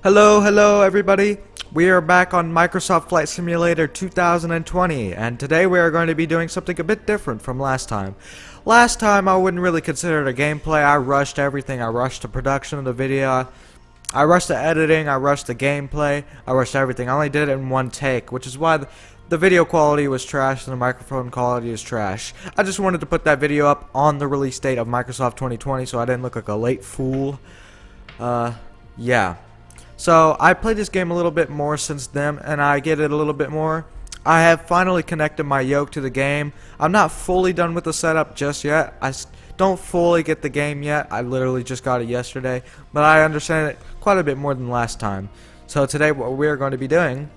Hello everybody. We are back on Microsoft Flight Simulator 2020, and today we are going to be doing something a bit different from last time. Last time I wouldn't really consider it a gameplay. I rushed everything. I rushed the production of the video. I rushed the editing. I rushed the gameplay. I rushed everything. I only did it in one take, which is why the video quality was trash and the microphone quality is trash. I just wanted to put that video up on the release date of Microsoft 2020 so I didn't look like a late fool. Yeah. So I played this game a little bit more since then, and I get it a little bit more. I have finally connected my yoke to the game. I'm not fully done with the setup just yet. I don't fully get the game yet. I literally just got it yesterday, but I understand it quite a bit more than last time. So today what we are going to be doing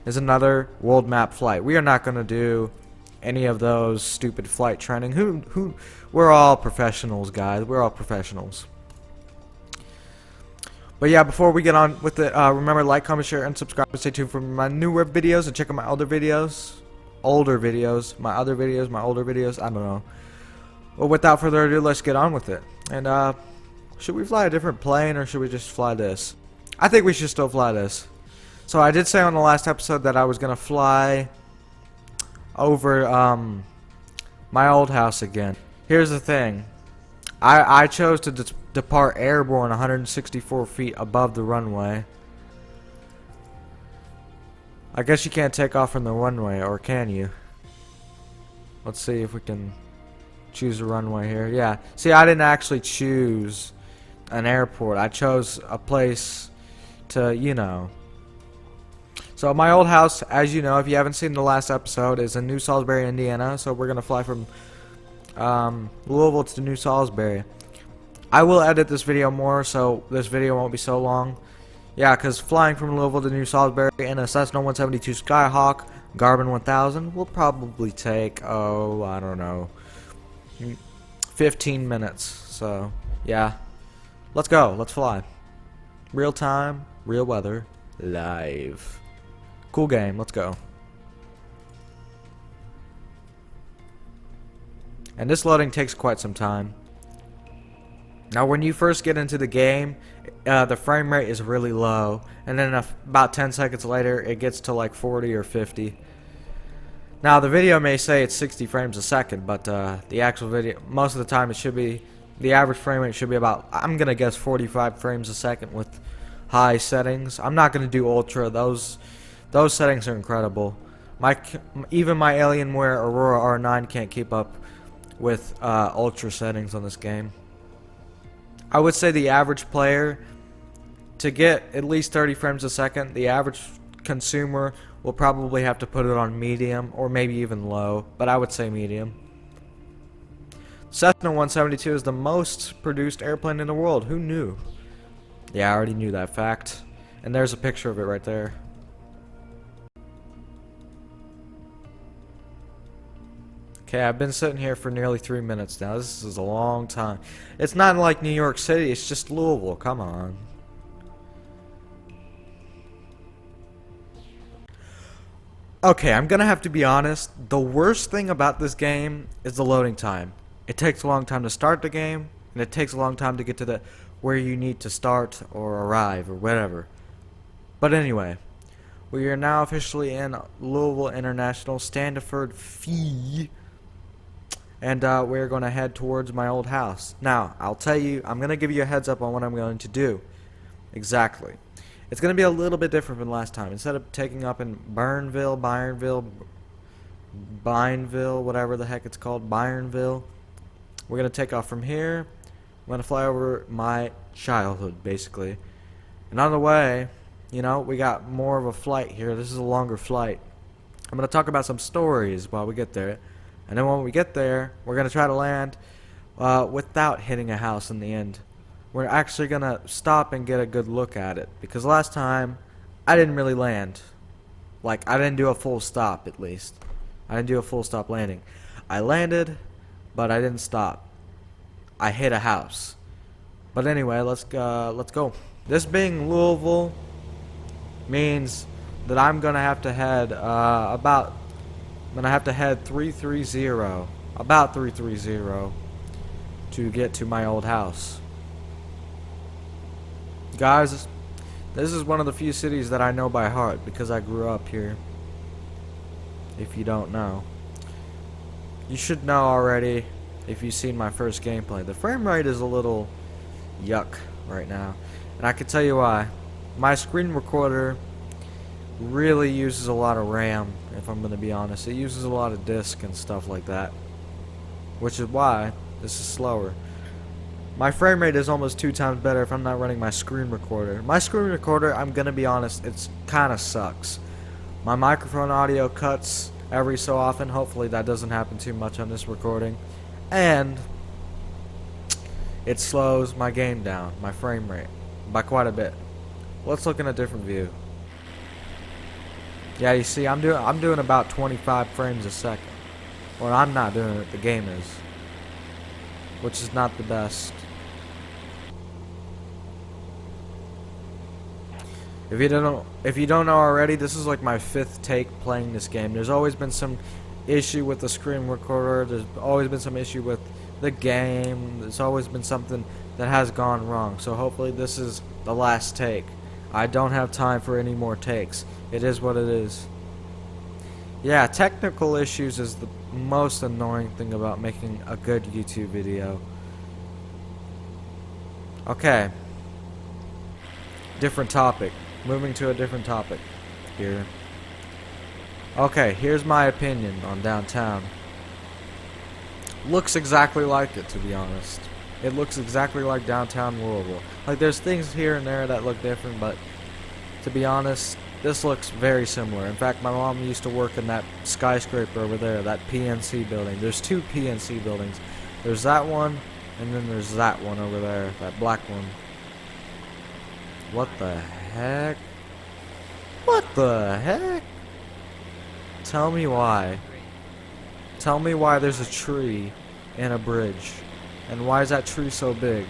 is another world map flight. We are not going to do any of those stupid flight training. We're all professionals, guys. We're all professionals. But yeah, before we get on with it, remember to like, comment, share, and subscribe. Stay tuned for my newer videos and check out my older videos. My other videos, my older videos. I don't know. Well, without further ado, let's get on with it. And should we fly a different plane or should we just fly this? I think we should still fly this. So I did say on the last episode that I was gonna fly over my old house again. Here's the thing. I chose to depart airborne 164 feet above the runway. I guess you can't take off from the runway, or can you? Let's see if we can choose a runway here. Yeah. See, I didn't actually choose an airport. I chose a place to, you know. So my old house, as you know, if you haven't seen the last episode, is in New Salisbury, Indiana. So we're going to fly from Louisville to New Salisbury. I will edit this video more, so this video won't be so long. Yeah, because flying from Louisville to New Salisbury in a Cessna 172 Skyhawk Garmin 1000 will probably take, oh, I don't know, 15 minutes. So, yeah. Let's go. Let's fly. Real time, real weather, live. Cool game. Let's go. And this loading takes quite some time. Now when you first get into the game, the frame rate is really low, and then about 10 seconds later it gets to like 40 or 50. Now the video may say it's 60 frames a second, but the actual video, most of the time it should be, the average frame rate should be about, I'm gonna guess 45 frames a second with high settings. I'm not gonna do ultra. Those settings are incredible. Even my Alienware Aurora R9 can't keep up with ultra settings on this game. I would say the average player, to get at least 30 frames a second, the average consumer will probably have to put it on medium or maybe even low, but I would say medium. Cessna 172 is the most produced airplane in the world. Who knew? Yeah, I already knew that fact. And there's a picture of it right there. Okay, I've been sitting here for nearly 3 minutes now. This is a long time. It's not like New York City, it's just Louisville. Come on. Okay, I'm gonna have to be honest. The worst thing about this game is the loading time. It takes a long time to start the game, and it takes a long time to get to the where you need to start or arrive or whatever. But anyway, we are now officially in Louisville International Standiford Fee. And we're going to head towards my old house. Now, I'll tell you, I'm going to give you a heads up on what I'm going to do. Exactly. It's going to be a little bit different than last time. Instead of taking up in Byronville, whatever the heck it's called, Byronville, we're going to take off from here. I'm going to fly over my childhood, basically. And on the way, you know, we got more of a flight here. This is a longer flight. I'm going to talk about some stories while we get there. And then when we get there, we're going to try to land without hitting a house in the end. We're actually going to stop and get a good look at it. Because last time, I didn't really land. Like, I didn't do a full stop, at least. I didn't do a full stop landing. I landed, but I didn't stop. I hit a house. But anyway, let's go. This being Louisville means that I'm going to have to head I'm gonna have to head 330, about 330, to get to my old house. Guys, This is one of the few cities that I know by heart because I grew up here. If you don't know. You should know already if you've seen my first gameplay. The frame rate is a little yuck right now. And I can tell you why. My screen recorder really uses a lot of RAM, if I'm going to be honest. It uses a lot of disk and stuff like that. Which is why this is slower. My frame rate is almost 2 times better if I'm not running my screen recorder. My screen recorder, I'm going to be honest, it's kind of sucks. My microphone audio cuts every so often. Hopefully that doesn't happen too much on this recording. And it slows my game down, my frame rate, by quite a bit. Let's look in a different view. Yeah, you see, I'm doing about 25 frames a second. Well, I'm not doing it, the game is. Which is not the best. If you don't know already, this is like my 5th take playing this game. There's always been some issue with the screen recorder. There's always been some issue with the game. There's always been something that has gone wrong. So hopefully this is the last take. I don't have time for any more takes. It is what it is. Yeah, technical issues is the most annoying thing about making a good YouTube video. Okay. Different topic. Moving to a different topic here. Okay, here's my opinion on downtown. Looks exactly like it, to be honest. It looks exactly like downtown Louisville. Like, there's things here and there that look different, but to be honest, this looks very similar. In fact, my mom used to work in that skyscraper over there, that PNC building. There's 2 PNC buildings. There's that one, and then there's that one over there, that black one. What the heck? What the heck? Tell me why. Tell me why there's a tree and a bridge. And why is that tree so big?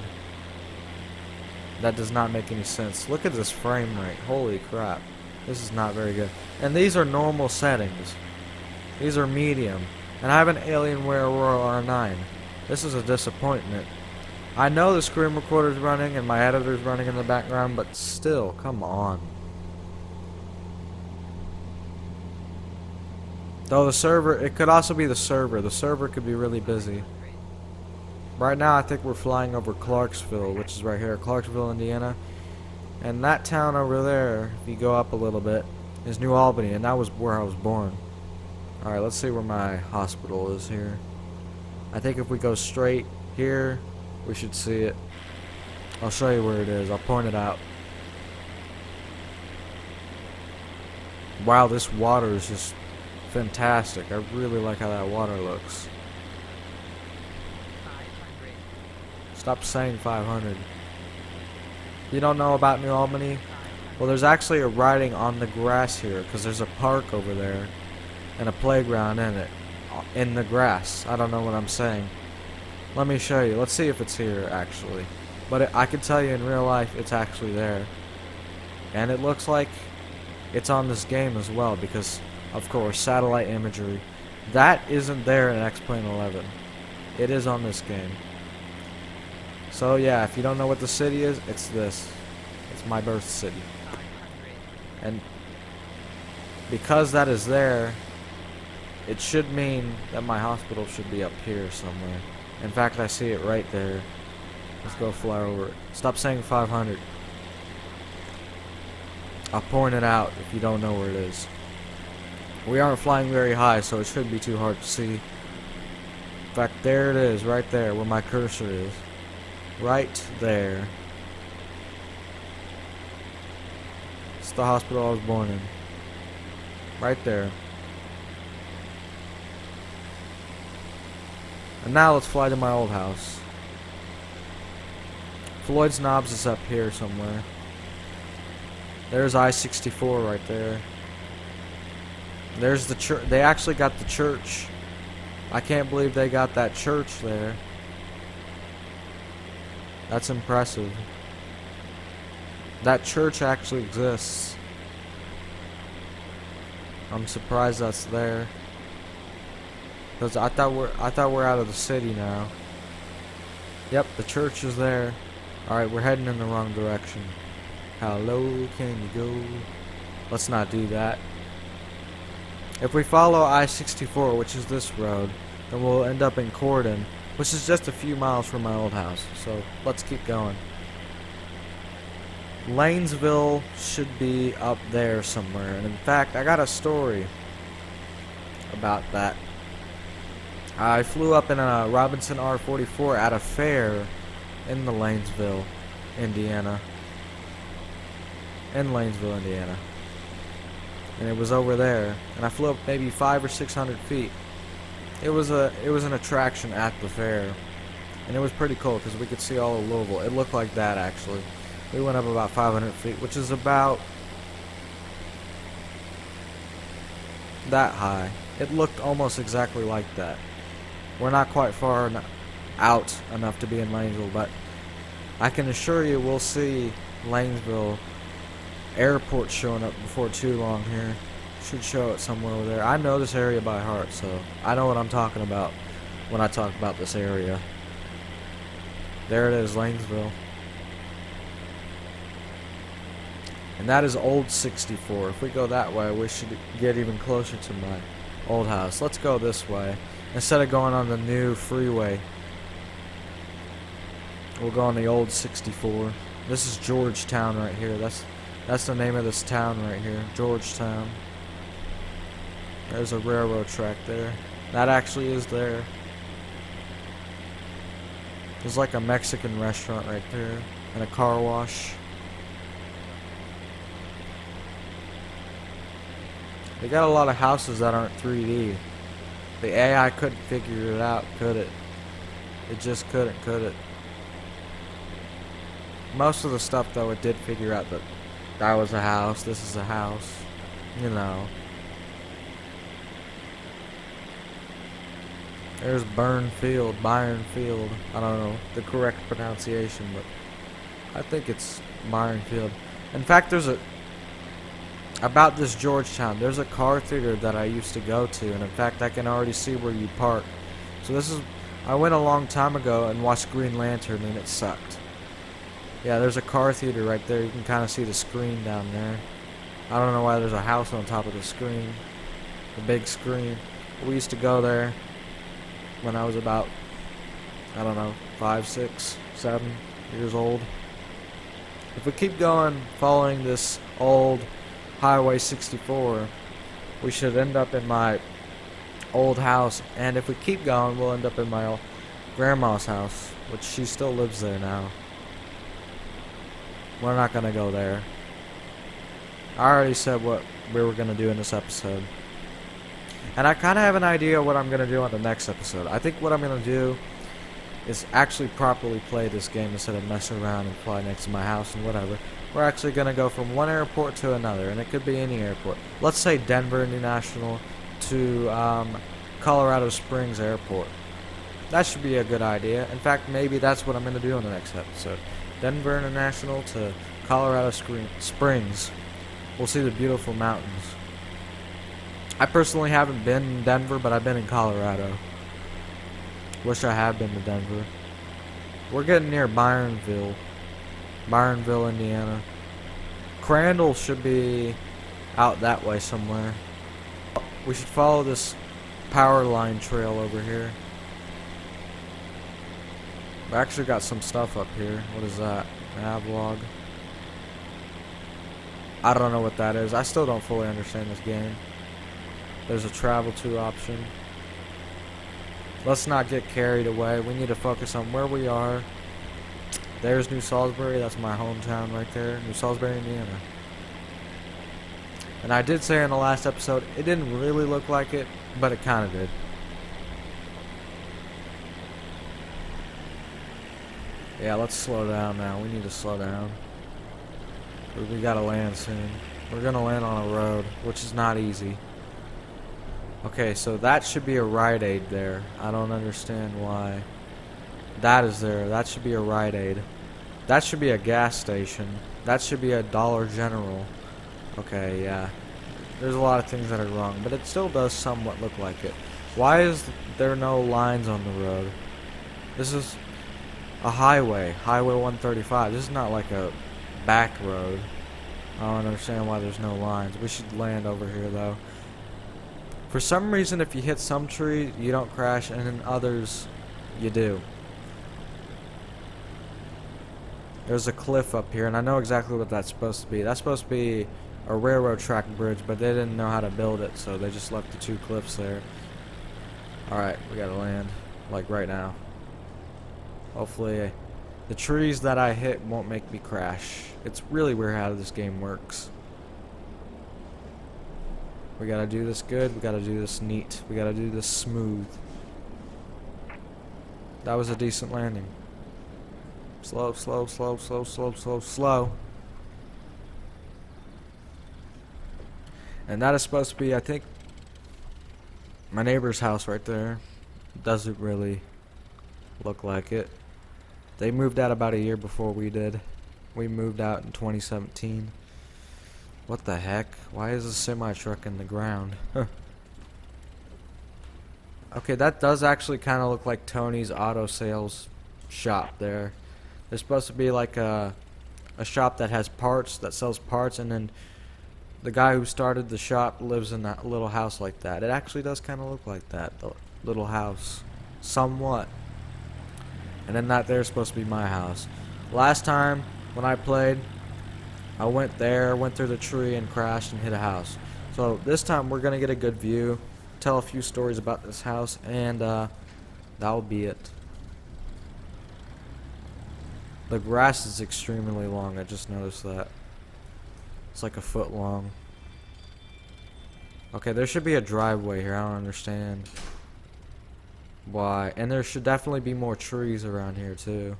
That does not make any sense. Look at this frame rate. Holy crap. This is not very good. And these are normal settings. These are medium. And I have an Alienware Aurora R9. This is a disappointment. I know the screen recorder's running and my editor's running in the background, but still, come on. Though the server, it could also be the server. The server could be really busy. Right now I think we're flying over Clarksville, which is right here, Clarksville, Indiana. And that town over there, if you go up a little bit, is New Albany, and that was where I was born. Alright, let's see where my hospital is here. I think if we go straight here, we should see it. I'll show you where it is. I'll point it out. Wow, this water is just fantastic. I really like how that water looks. Stop saying 500. You don't know about New Albany? Well, there's actually a riding on the grass here because there's a park over there and a playground in it. In the grass. I don't know what I'm saying. Let me show you. Let's see if it's here, actually. But I can tell you in real life, it's actually there. And it looks like it's on this game as well, because, of course, satellite imagery. That isn't there in X-Plane 11. It is on this game. So, yeah, if you don't know what the city is, it's this. It's my birth city. And because that is there, it should mean that my hospital should be up here somewhere. In fact, I see it right there. Let's go fly over it. Stop saying 500. I'll point it out if you don't know where it is. We aren't flying very high, so it shouldn't be too hard to see. In fact, there it is, right there, where my cursor is. Right there. It's the hospital I was born in. Right there. And now let's fly to my old house. Floyd's Knobs is up here somewhere. There's I-64 right there. There's the church. They actually got the church. I can't believe they got that church there. That's impressive. That church actually exists. I'm surprised that's there. Because I thought we're out of the city now. Yep, the church is there. Alright, we're heading in the wrong direction. How low can you go? Let's not do that. If we follow I-64, which is this road, then we'll end up in Corden, which is just a few miles from my old house. So let's keep going. Lanesville should be up there somewhere, and in fact, I got a story about that. I flew up in a Robinson R44 at a fair in the Lanesville, Indiana. In Lanesville, Indiana. And it was over there, and I flew up maybe 500 or 600 feet. It was an attraction at the fair, and it was pretty cool because we could see all of Louisville. It looked like that actually. We went up about 500 feet, which is about that high. It looked almost exactly like that. We're not quite far out enough to be in Lanesville, but I can assure you we'll see Lanesville Airport showing up before too long here. Should show it somewhere over there. I know this area by heart, so I know what I'm talking about when I talk about this area. There it is, Lanesville. And that is Old 64. If we go that way, we should get even closer to my old house. Let's go this way. Instead of going on the new freeway, we'll go on the Old 64. This is Georgetown right here. That's the name of this town right here, Georgetown. There's a railroad track there. That actually is there. There's like a Mexican restaurant right there and a car wash. They got a lot of houses that aren't 3D. The AI couldn't figure it out, could it? It just couldn't, could it? Most of the stuff, though, it did figure out that that was a house, this is a house, you know. There's Byron Field. I don't know the correct pronunciation, but I think it's Byron Field. In fact, about this Georgetown, there's a car theater that I used to go to, and in fact, I can already see where you park. So I went a long time ago and watched Green Lantern, and it sucked. Yeah, there's a car theater right there. You can kind of see the screen down there. I don't know why there's a house on top of the screen. The big screen. We used to go there when I was about, I don't know, 5, 6, 7 years old. If we keep going following this old Highway 64, we should end up in my old house. And if we keep going, we'll end up in my old grandma's house, which she still lives there now. We're not going to go there. I already said what we were going to do in this episode. And I kind of have an idea what I'm going to do on the next episode. I think what I'm going to do is actually properly play this game instead of messing around and fly next to my house and whatever. We're actually going to go from one airport to another, and it could be any airport. Let's say Denver International to Colorado Springs Airport. That should be a good idea. In fact, maybe that's what I'm going to do in the next episode. Denver International to Colorado Springs. We'll see the beautiful mountains. I personally haven't been in Denver, but I've been in Colorado. Wish I had been to Denver. We're getting near Byronville, Indiana. Crandall should be out that way somewhere. We should follow this power line trail over here. I actually got some stuff up here. What is that? Navlog. I don't know what that is. I still don't fully understand this game. There's a travel to option. Let's not get carried away. We need to focus on where we are. There's New Salisbury. That's my hometown right there. New Salisbury, Indiana. And I did say in the last episode, it didn't really look like it, but it kind of did. Yeah, let's slow down now. We need to slow down. We gotta land soon. We're gonna land on a road, which is not easy. Okay, so that should be a Rite Aid there. I don't understand why. That is there. That should be a Rite Aid. That should be a gas station. That should be a Dollar General. Okay, yeah. There's a lot of things that are wrong, but it still does somewhat look like it. Why is there no lines on the road? This is a highway. Highway 135. This is not like a back road. I don't understand why there's no lines. We should land over here though. For some reason, if you hit some tree, you don't crash, and in others, you do. There's a cliff up here, and I know exactly what that's supposed to be. That's supposed to be a railroad track bridge, but they didn't know how to build it, so they just left the two cliffs there. Alright, we gotta land, like right now. Hopefully, the trees that I hit won't make me crash. It's really weird how this game works. We gotta do this good, we gotta do this neat, we gotta do this smooth. That was a decent landing. Slow, slow, slow, slow, slow, slow, slow. And that is supposed to be, I think, my neighbor's house right there. Doesn't really look like it. They moved out about a year before we did. We moved out in 2017. What the heck? Why is a semi-truck in the ground? Okay, that does actually kind of look like Tony's auto sales shop there. There's supposed to be like a shop that has parts, that sells parts, and then the guy who started the shop lives in that little house like that. It actually does kind of look like that, the little house. Somewhat. And then that there's supposed to be my house. Last time when I played, I went there, went through the tree and crashed and hit a house. So this time we're gonna get a good view, tell a few stories about this house, and that will be it. The grass is extremely long, I just noticed that. It's like a foot long. Okay, there should be a driveway here, I don't understand why. And there should definitely be more trees around here too.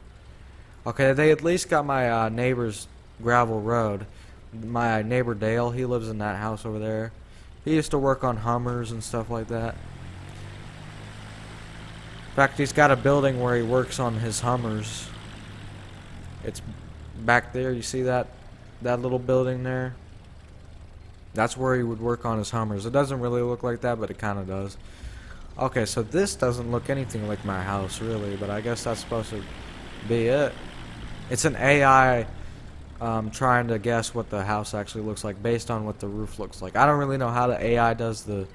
Okay, they at least got my neighbor's gravel road. My neighbor Dale, he lives in that house over there. He used to work on Hummers and stuff like that. In fact, he's got a building where he works on his Hummers. It's back there, you see that little building there? That's where he would work on his Hummers. It doesn't really look like that, but it kind of does. Okay, so this doesn't look anything like my house, really, but I guess that's supposed to be it. It's an AI trying to guess what the house actually looks like based on what the roof looks like. I don't really know how the AI does the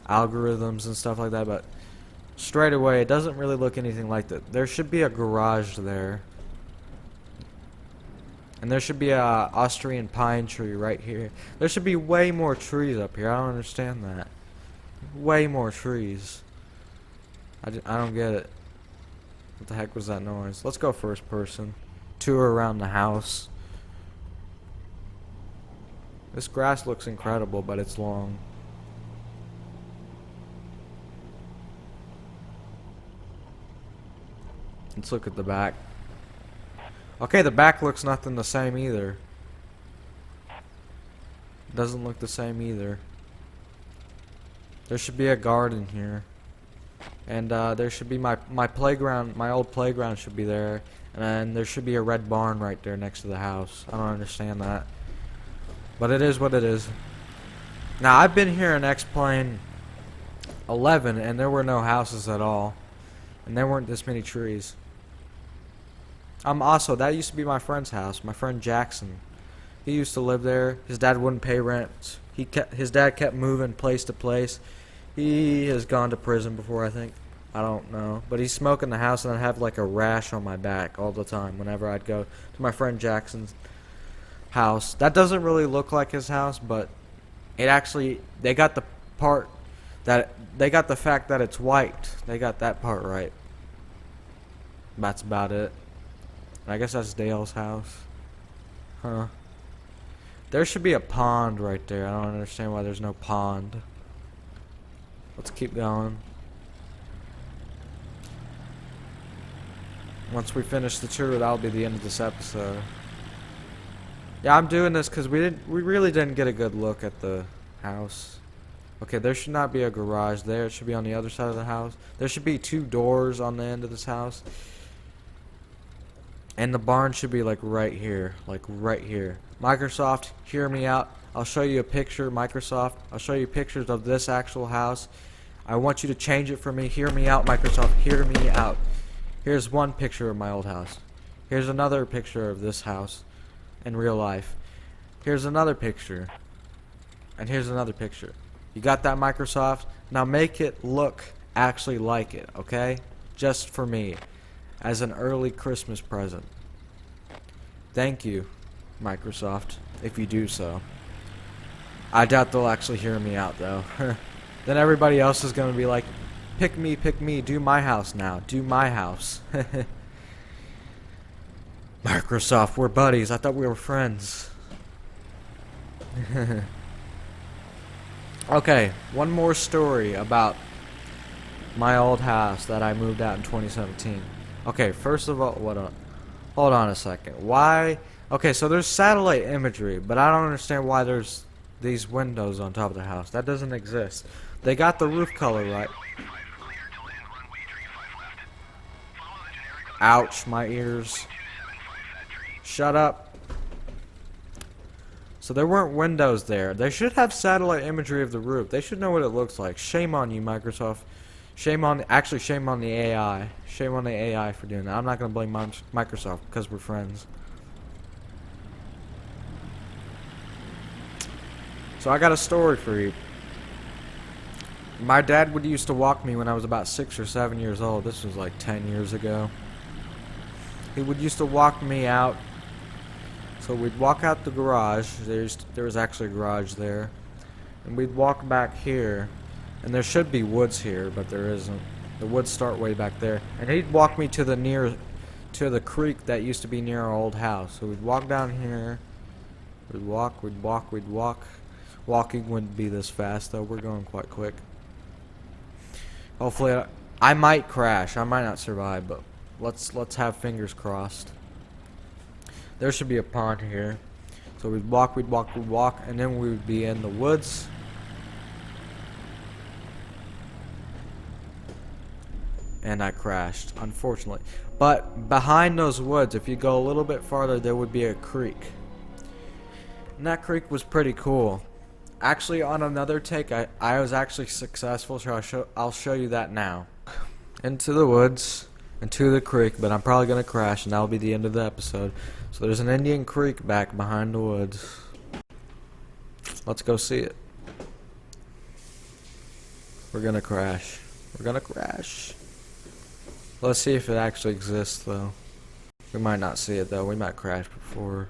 algorithms and stuff like that, but straight away, it doesn't really look anything like that. There should be a garage there. And there should be a Austrian pine tree right here. There should be way more trees up here. I don't understand that. Way more trees. I don't get it. What the heck was that noise? Let's go first person. Tour around the house. This grass looks incredible, but it's long. Let's look at the back. Okay, the back looks nothing the same either. Doesn't look the same either. There should be a garden here. And there should be my playground, my old playground should be there. And there should be a red barn right there next to the house. I don't understand that. But it is what it is. Now, I've been here in X-Plane 11, and there were no houses at all. And there weren't this many trees. Also, that used to be my friend's house, my friend Jackson. He used to live there. His dad wouldn't pay rent. His dad kept moving place to place. He has gone to prison before, I think. I don't know. But he's smoking the house, and I'd have like a rash on my back all the time whenever I'd go to my friend Jackson's house. That doesn't really look like his house, but it actually, they got the part that, they got the fact that it's white. They got that part right. That's about it. I guess that's Dale's house. Huh. There should be a pond right there. I don't understand why there's no pond. Let's keep going. Once we finish the tour, that'll be the end of this episode. Yeah, I'm doing this because we really didn't get a good look at the house. Okay, there should not be a garage there. It should be on the other side of the house. There should be 2 doors on the end of this house. And the barn should be like right here. Like right here. Microsoft, hear me out. I'll show you a picture, Microsoft. I'll show you pictures of this actual house. I want you to change it for me. Hear me out, Microsoft. Hear me out. Here's one picture of my old house. Here's another picture of this house. in real life. Here's another picture. And here's another picture. You got that, Microsoft? Now make it look actually like it, okay? Just for me. As an early Christmas present. Thank you, Microsoft, if you do so. I doubt they'll actually hear me out, though. Then everybody else is going to be like, pick me, do my house now. Do my house. Microsoft, we're buddies. I thought we were friends. Okay, one more story about my old house that I moved out in 2017. Okay, first of all, hold on a second. Why? Okay, so there's satellite imagery, but I don't understand why there's these windows on top of the house. That doesn't exist. They got the roof color right. Ouch, my ears. Shut up. So there weren't windows there. They should have satellite imagery of the roof. They should know what it looks like. Shame on you, Microsoft. Shame on the AI. Shame on the AI for doing that. I'm not going to blame Microsoft because we're friends. So I got a story for you. My dad would used to walk me when I was about 6 or 7 years old. This was like 10 years ago. He would used to walk me out. So we'd walk out the garage. There was actually a garage there. And we'd walk back here. And there should be woods here, but there isn't. The woods start way back there. And he'd walk me to the creek that used to be near our old house. So we'd walk down here. We'd walk. Walking wouldn't be this fast though. We're going quite quick. Hopefully I might crash. I might not survive, but let's have fingers crossed. There should be a pond here. So we'd walk, and then we would be in the woods. And I crashed, unfortunately. But behind those woods, if you go a little bit farther, there would be a creek. And that creek was pretty cool. Actually, on another take, I was actually successful, so I'll show you that now. Into the woods, into the creek, but I'm probably going to crash, and that'll be the end of the episode. So there's an Indian creek back behind the woods. Let's go see it. We're going to crash. Let's see if it actually exists, though. We might not see it, though. We might crash beforehand.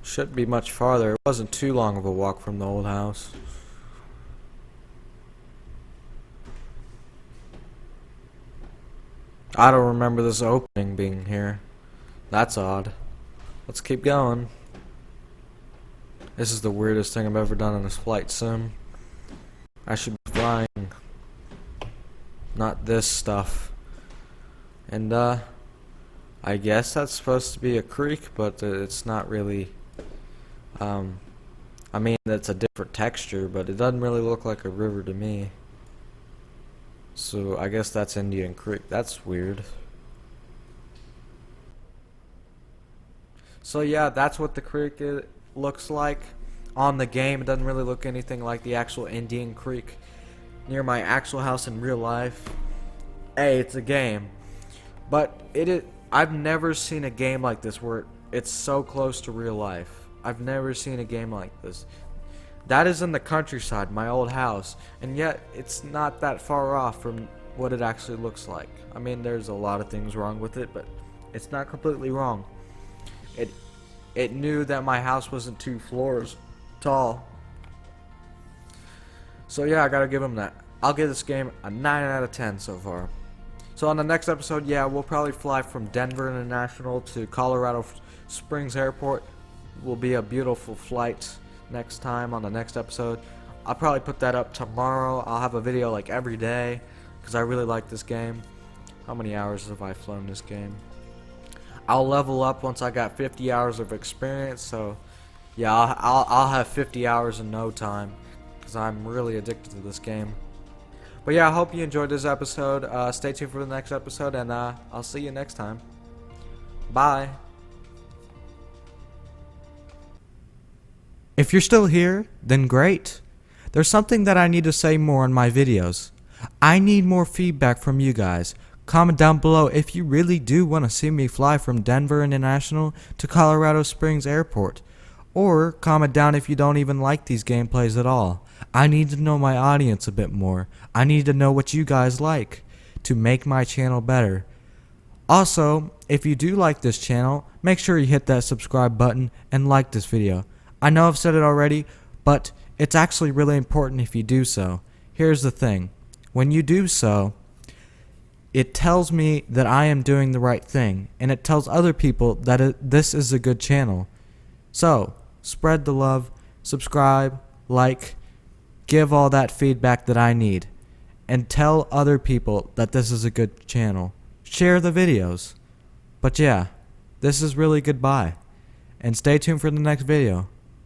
Shouldn't be much farther. It wasn't too long of a walk from the old house. I don't remember this opening being here. That's odd. Let's keep going. This is the weirdest thing I've ever done in this flight sim. I should be flying. Not this stuff. And, I guess that's supposed to be a creek, but it's not really. I mean, it's a different texture, but it doesn't really look like a river to me. So, I guess that's Indian Creek. That's weird. So, yeah, that's what the creek looks like on the game. It doesn't really look anything like the actual Indian Creek near my actual house in real life. Hey, it's a game. But I've never seen a game like this where it's so close to real life. I've never seen a game like this. That is in the countryside, my old house, and yet it's not that far off from what it actually looks like. I mean, there's a lot of things wrong with it, but it's not completely wrong. It knew that my house wasn't 2 floors tall. So yeah, I gotta give them that. I'll give this game a 9 out of 10 so far. So on the next episode, yeah, we'll probably fly from Denver International to Colorado Springs Airport. Will be a beautiful flight next time on the next episode. I'll probably put that up tomorrow. I'll have a video like every day because I really like this game. How many hours have I flown this game? I'll level up once I got 50 hours of experience. So yeah, I'll have 50 hours in no time because I'm really addicted to this game. But yeah, I hope you enjoyed this episode. Stay tuned for the next episode, and I'll see you next time. Bye. If you're still here, then great. There's something that I need to say more in my videos. I need more feedback from you guys. Comment down below if you really do want to see me fly from Denver International to Colorado Springs Airport. Or comment down if you don't even like these gameplays at all. I need to know my audience a bit more. I need to know what you guys like to make my channel better. Also, if you do like this channel, make sure you hit that subscribe button and like this video. I know I've said it already, but it's actually really important if you do so. Here's the thing. When you do so, it tells me that I am doing the right thing, and it tells other people that this is a good channel. So, spread the love, subscribe, like, give all that feedback that I need, and tell other people that this is a good channel. Share the videos. But yeah, this is really goodbye, and stay tuned for the next video.